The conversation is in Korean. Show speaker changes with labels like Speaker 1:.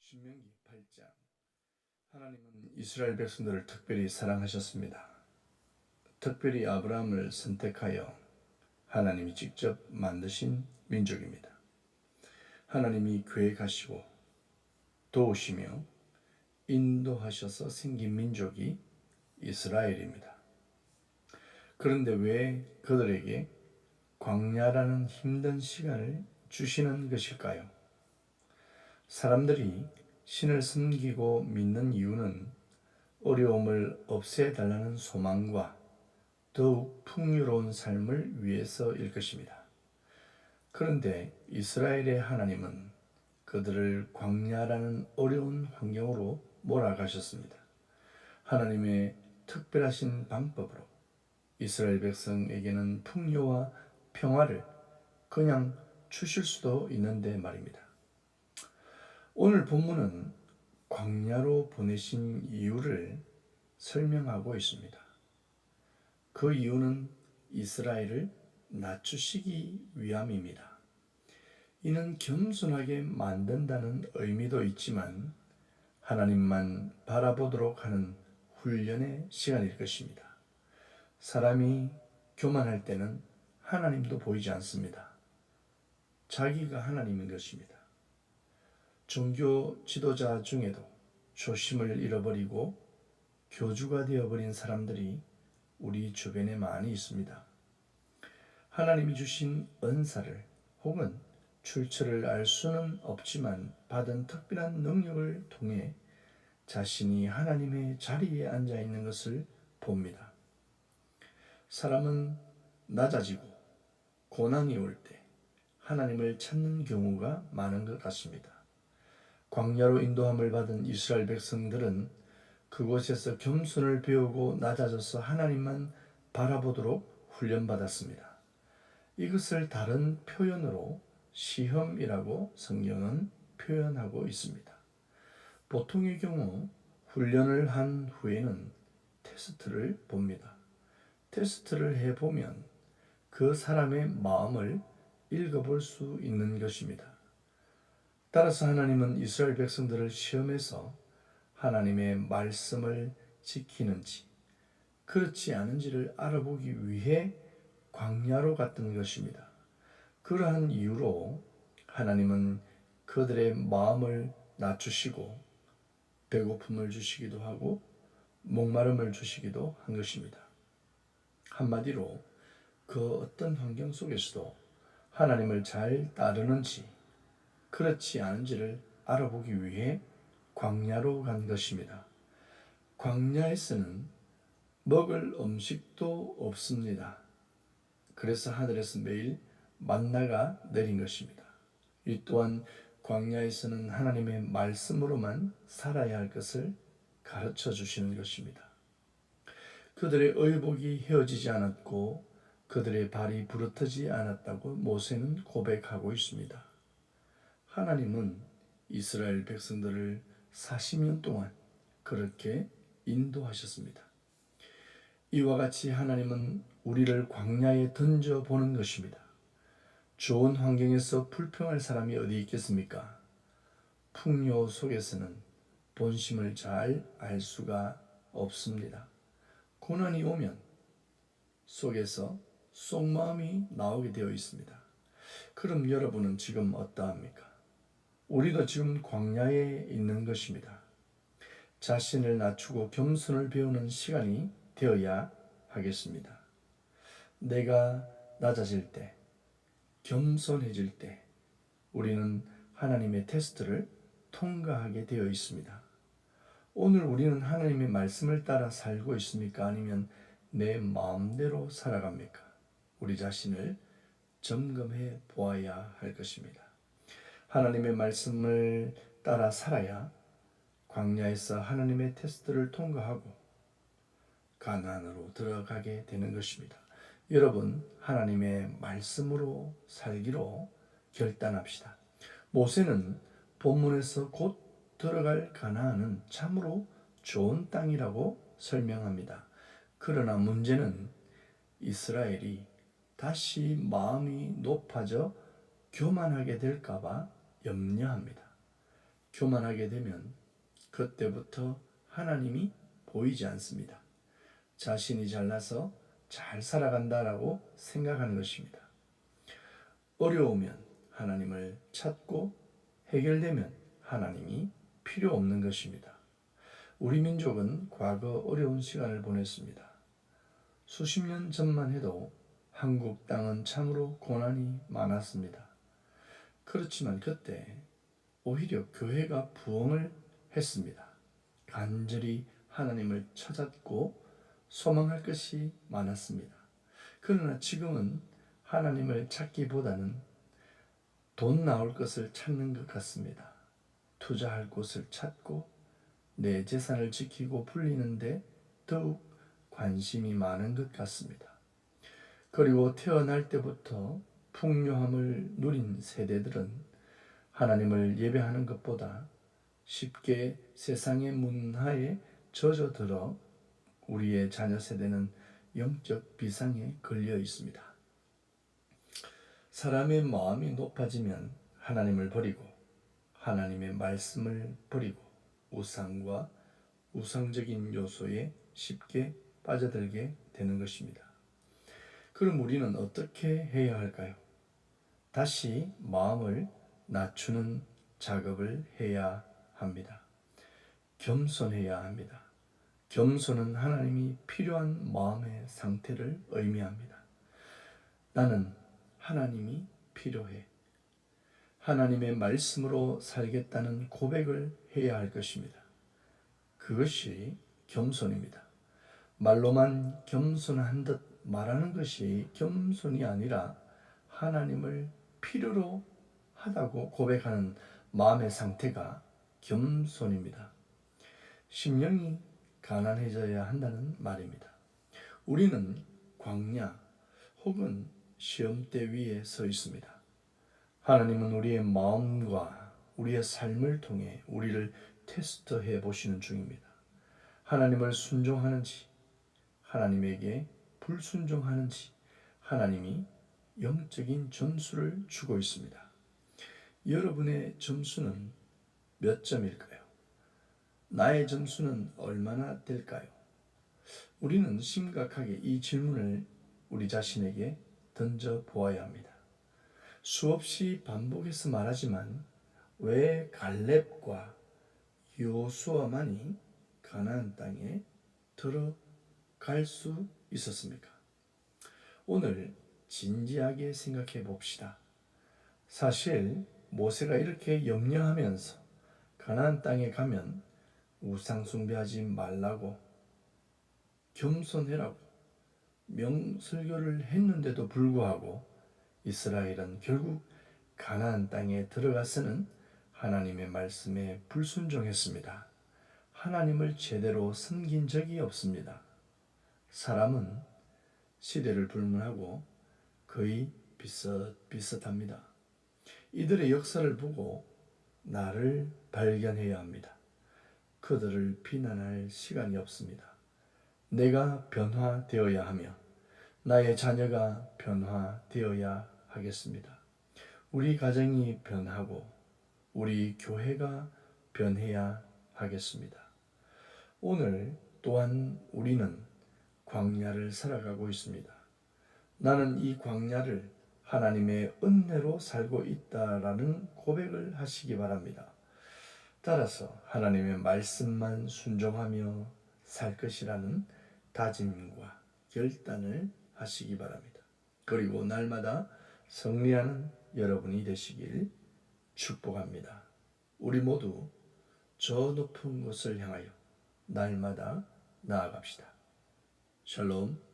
Speaker 1: 신명기 8장. 하나님은 이스라엘 백성들을 특별히 사랑하셨습니다. 특별히 아브라함을 선택하여 하나님이 직접 만드신 민족입니다. 하나님이 계획하시고 도우시며 인도하셔서 생긴 민족이 이스라엘입니다. 그런데 왜 그들에게 광야라는 힘든 시간을 주시는 것일까요? 사람들이 신을 섬기고 믿는 이유는 어려움을 없애달라는 소망과 더욱 풍요로운 삶을 위해서일 것입니다. 그런데 이스라엘의 하나님은 그들을 광야라는 어려운 환경으로 몰아가셨습니다. 하나님의 특별하신 방법으로 이스라엘 백성에게는 풍요와 평화를 그냥 주실 수도 있는데 말입니다. 오늘 본문은 광야로 보내신 이유를 설명하고 있습니다. 그 이유는 이스라엘을 낮추시기 위함입니다. 이는 겸손하게 만든다는 의미도 있지만 하나님만 바라보도록 하는 훈련의 시간일 것입니다. 사람이 교만할 때는 하나님도 보이지 않습니다. 자기가 하나님인 것입니다. 종교 지도자 중에도 초심을 잃어버리고 교주가 되어버린 사람들이 우리 주변에 많이 있습니다. 하나님이 주신 은사를 혹은 출처를 알 수는 없지만 받은 특별한 능력을 통해 자신이 하나님의 자리에 앉아 있는 것을 봅니다. 사람은 낮아지고 고난이 올 때 하나님을 찾는 경우가 많은 것 같습니다. 광야로 인도함을 받은 이스라엘 백성들은 그곳에서 겸손을 배우고 낮아져서 하나님만 바라보도록 훈련받았습니다. 이것을 다른 표현으로 시험이라고 성경은 표현하고 있습니다. 보통의 경우 훈련을 한 후에는 테스트를 봅니다. 테스트를 해보면 그 사람의 마음을 읽어볼 수 있는 것입니다. 따라서 하나님은 이스라엘 백성들을 시험해서 하나님의 말씀을 지키는지 그렇지 않은지를 알아보기 위해 광야로 갔던 것입니다. 그러한 이유로 하나님은 그들의 마음을 낮추시고 배고픔을 주시기도 하고 목마름을 주시기도 한 것입니다. 한마디로 그 어떤 환경 속에서도 하나님을 잘 따르는지 그렇지 않은지를 알아보기 위해 광야로 간 것입니다. 광야에서는 먹을 음식도 없습니다. 그래서 하늘에서 매일 만나가 내린 것입니다. 이 또한 광야에서는 하나님의 말씀으로만 살아야 할 것을 가르쳐 주시는 것입니다. 그들의 의복이 헤어지지 않았고 그들의 발이 부르트지 않았다고 모세는 고백하고 있습니다. 하나님은 이스라엘 백성들을 40년 동안 그렇게 인도하셨습니다. 이와 같이 하나님은 우리를 광야에 던져보는 것입니다. 좋은 환경에서 불평할 사람이 어디 있겠습니까? 풍요 속에서는 본심을 잘 알 수가 없습니다. 고난이 오면 속에서 속마음이 나오게 되어 있습니다. 그럼 여러분은 지금 어떠합니까? 우리도 지금 광야에 있는 것입니다. 자신을 낮추고 겸손을 배우는 시간이 되어야 하겠습니다. 내가 낮아질 때, 겸손해질 때 우리는 하나님의 테스트를 통과하게 되어 있습니다. 오늘 우리는 하나님의 말씀을 따라 살고 있습니까? 아니면 내 마음대로 살아갑니까? 우리 자신을 점검해 보아야 할 것입니다. 하나님의 말씀을 따라 살아야 광야에서 하나님의 테스트를 통과하고 가나안으로 들어가게 되는 것입니다. 여러분, 하나님의 말씀으로 살기로 결단합시다. 모세는 본문에서 곧 들어갈 가나안은 참으로 좋은 땅이라고 설명합니다. 그러나 문제는 이스라엘이 다시 마음이 높아져 교만하게 될까 봐 염려합니다. 교만하게 되면 그때부터 하나님이 보이지 않습니다. 자신이 잘나서 잘 살아간다라고 생각하는 것입니다. 어려우면 하나님을 찾고 해결되면 하나님이 필요 없는 것입니다. 우리 민족은 과거 어려운 시간을 보냈습니다. 수십 년 전만 해도 한국 땅은 참으로 고난이 많았습니다. 그렇지만 그때 오히려 교회가 부흥을 했습니다. 간절히 하나님을 찾았고 소망할 것이 많았습니다. 그러나 지금은 하나님을 찾기보다는 돈 나올 것을 찾는 것 같습니다. 투자할 곳을 찾고 내 재산을 지키고 불리는데 더욱 관심이 많은 것 같습니다. 그리고 태어날 때부터 풍요함을 누린 세대들은 하나님을 예배하는 것보다 쉽게 세상의 문화에 젖어들어 우리의 자녀 세대는 영적 비상에 걸려 있습니다. 사람의 마음이 높아지면 하나님을 버리고 하나님의 말씀을 버리고 우상과 우상적인 요소에 쉽게 빠져들게 되는 것입니다. 그럼 우리는 어떻게 해야 할까요? 다시 마음을 낮추는 작업을 해야 합니다. 겸손해야 합니다. 겸손은 하나님이 필요한 마음의 상태를 의미합니다. 나는 하나님이 필요해. 하나님의 말씀으로 살겠다는 고백을 해야 할 것입니다. 그것이 겸손입니다. 말로만 겸손한 듯 말하는 것이 겸손이 아니라 하나님을 필요로 하다고 고백하는 마음의 상태가 겸손입니다. 심령이 가난해져야 한다는 말입니다. 우리는 광야 혹은 시험대 위에 서 있습니다. 하나님은 우리의 마음과 우리의 삶을 통해 우리를 테스트해 보시는 중입니다. 하나님을 순종하는지, 하나님에게 불순종하는지 하나님이 영적인 점수를 주고 있습니다. 여러분의 점수는 몇 점일까요? 나의 점수는 얼마나 될까요? 우리는 심각하게 이 질문을 우리 자신에게 던져 보아야 합니다. 수없이 반복해서 말하지만 왜 갈렙과 여호수아만이 가나안 땅에 들어갈 수 있었습니까? 오늘 진지하게 생각해 봅시다. 사실 모세가 이렇게 염려하면서 가나안 땅에 가면 우상 숭배하지 말라고 겸손해라고 명설교를 했는데도 불구하고 이스라엘은 결국 가나안 땅에 들어가서는 하나님의 말씀에 불순종했습니다. 하나님을 제대로 섬긴 적이 없습니다. 사람은 시대를 불문하고 거의 비슷합니다. 이들의 역사를 보고 나를 발견해야 합니다. 그들을 비난할 시간이 없습니다. 내가 변화되어야 하며 나의 자녀가 변화되어야 하겠습니다. 우리 가정이 변하고 우리 교회가 변해야 하겠습니다. 오늘 또한 우리는 광야를 살아가고 있습니다. 나는 이 광야를 하나님의 은혜로 살고 있다라는 고백을 하시기 바랍니다. 따라서 하나님의 말씀만 순종하며 살 것이라는 다짐과 결단을 하시기 바랍니다. 그리고 날마다 승리하는 여러분이 되시길 축복합니다. 우리 모두 저 높은 곳을 향하여 날마다 나아갑시다. 샬롬.